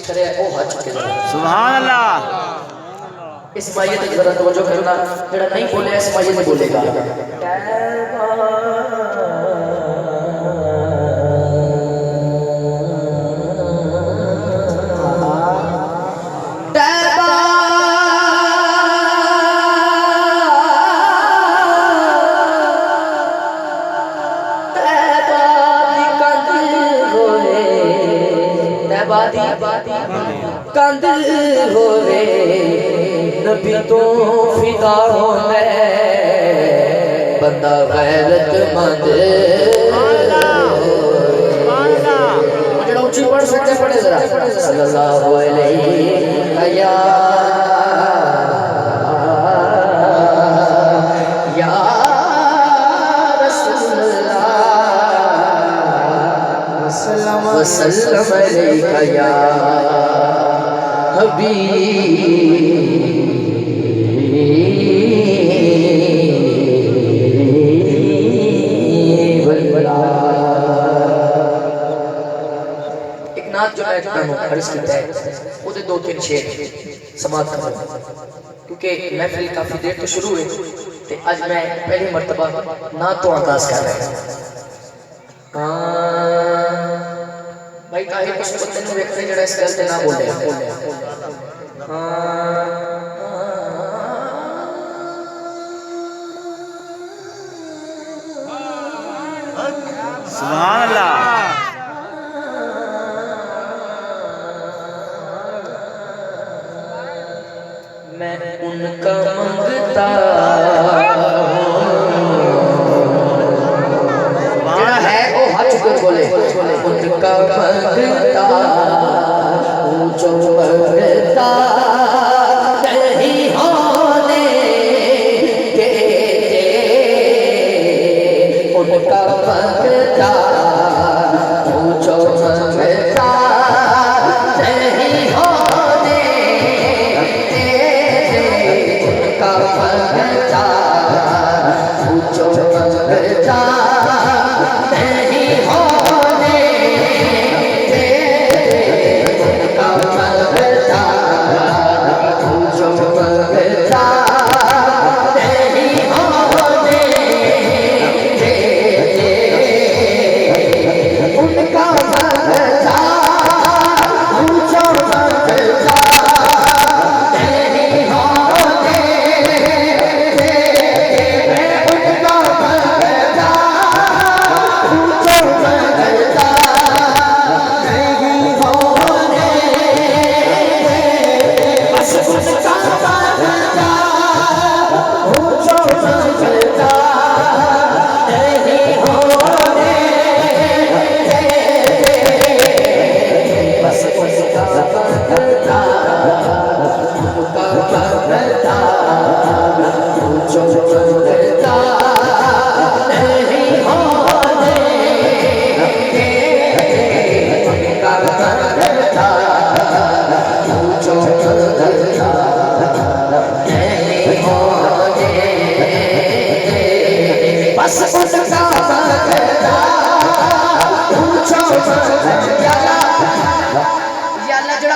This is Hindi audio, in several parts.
करे ओ हज के सुभान अल्लाह। इस मायत जरा तवज्जो करना, जेड़ा नहीं बोले इस मायत में बोलेगा। कंद होवे नबी तो फिदा होने बंदा गैरतमंद ऊंची पढ़ सकते पढ़े जरा सल्लल्लाहु अलैहि या रसूलल्लाह वसल्लम अलैका या एक नात जो मैं करता हूँ अर्ज करता है वो दो तीन शेर समाप्त करूँ क्योंकि महफिल काफी देर तो शुरू हुई तो आज मैं पहली मर्तबा नात तो आगाज कर रहा हूँ। भाई ताहिर उस बंदे ने वेख जड़ा इस गल ते ना बोले सुभान अल्लाह। मैं उनका मंगता बोले उनका मंगता पूछो मंगता नहीं होने के उनका मंगता पूछो मंगता नहीं होने उनका मंगता पूछो मंगता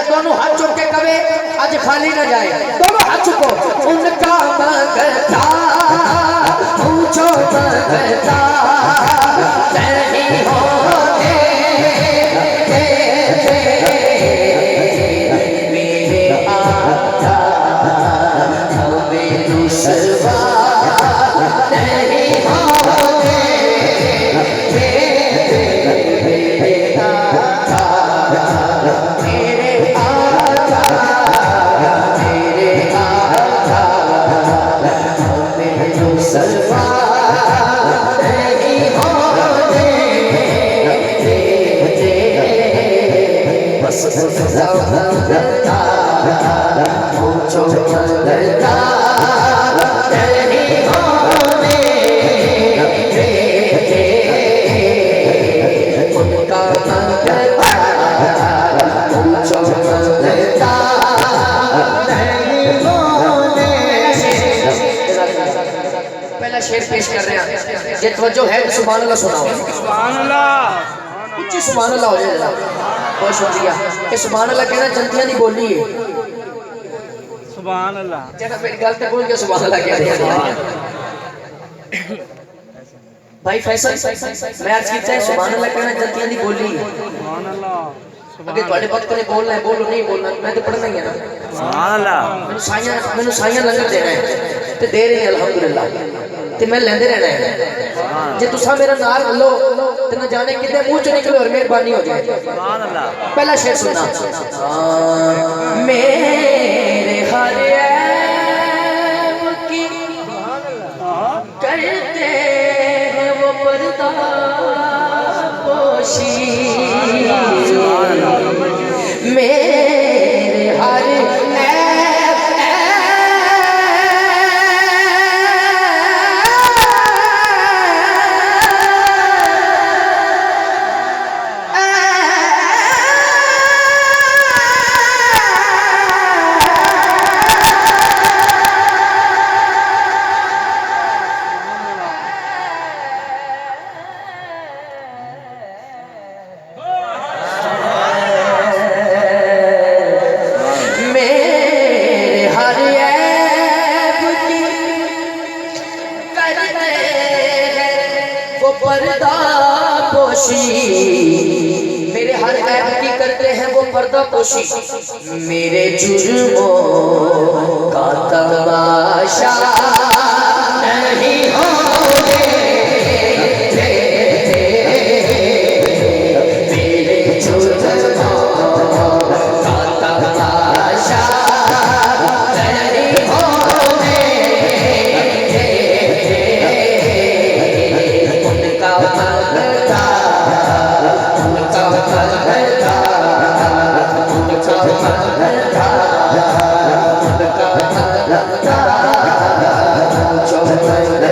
दोनों हाथ चुक के कवे आज खाली न जाए, दोनों हाथ चुको। उनका मंगता पूछो मंगता नहीं होने मेरे आका हमें रुसवा नहीं होने मेरे आका शेर पेश कर रहे हैं, ये तवज्जो है तो सुभान अल्लाह सुनाओ। सुभान अल्लाह, उच्ची सुभान अल्लाह हो जाए। बहुत शुक्रिया। ये सुभान अल्लाह कहना जंतियां दी बोली है। सुभान अल्लाह। जेड़ा मेरी गल ते बोल के सुभान अल्लाह कह रहे हैं। भाई फैसल मैं अर्ज कीता है सुभान अल्लाह कहना जंतियां दी बोली है। सुभान अल्लाह। अगे थोड़े वक्त ने बोलना है, बोलो नहीं बोलना, मैं तो पढ़ना ही है ना। सुभान अल्लाह। मैनू साइयां लंगर देना है ते दे रहे हैं अल्हम्दुलिल्लाह, ते मैं लेंदे रहना है। जे तुसा मेरा नाम लो ते न जाने कितने मुंह च निकले और मेहरबानी हो जाए। सुभान अल्लाह। पहला शेर सुनना। मेरे हर ऐब की करते हैं वो पर्दा पोशी, मेरे हर पर्दा पोशी, मेरे हर ऐब की करते हैं वो पर्दा पोशी, मेरे जुर्मों का तमाशा नहीं होने देते, मेरे जुर्मों का तमाशा नहीं होने देते, उनका मगता उनका मगता उनका मगता उनका मगता जो मगता नहीं होने देते, उनका मगता जो मगता नहीं होने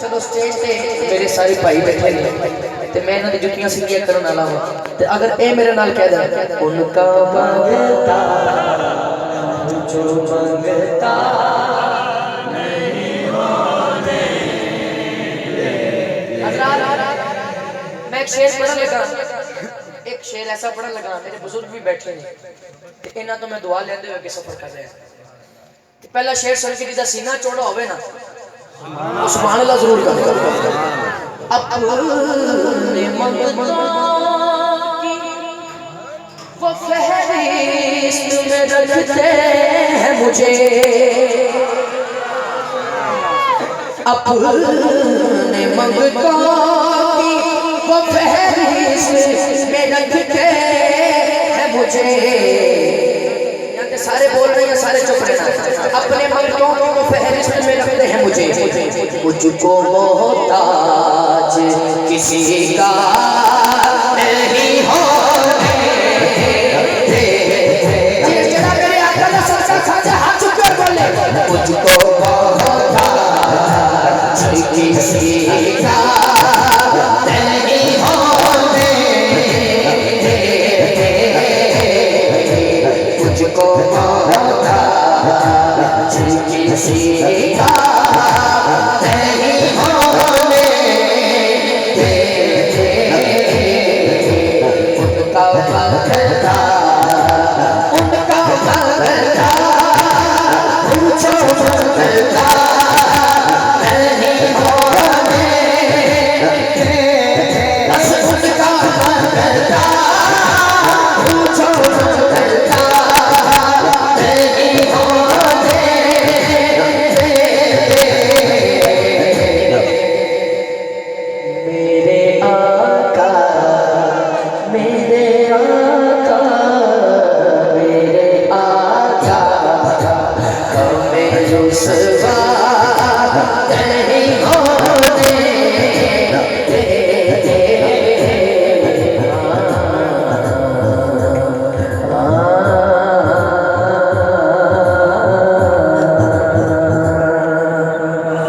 चलो स्टेज पे मेरे सारे भाई बैठे ने ते मैं इन्हां दी जुत्तियां सिंगियां करन वाला हां, ते अगर ए मेरे नाल कह दे उनका मंगता जो मंगता नहीं होने हज़रात, मैं एक शेर पढ़न लगा, एक शेर ऐसा पढ़न लगा, मेरे बुजुर्ग भी बैठे हैं ते इन्हां तो मैं दुआ लेंदे हुए के सफर कर रहे हैं। पहला शेर सुन के जिदा सीना चौड़ा होवे ना वो सुभान अल्लाह जरूर कर। अपने मंगतों की वो फहरिस्त में रखते हैं मुझे, अपने मंगतों की वो फहरिस्त में रखते हैं मुझे। सारे बोल रहे हैं, सारे चुप रहना। अपने मंगतों को फहरिस्त में रखते हैं मुझे, मुझको मोहताज किसी का नहीं होने देते, हाथ चुप कर बोले मुझको मोहताज किसी का नहीं होने देते, मुझको मोहताज किसी का नहीं होने देते, उनका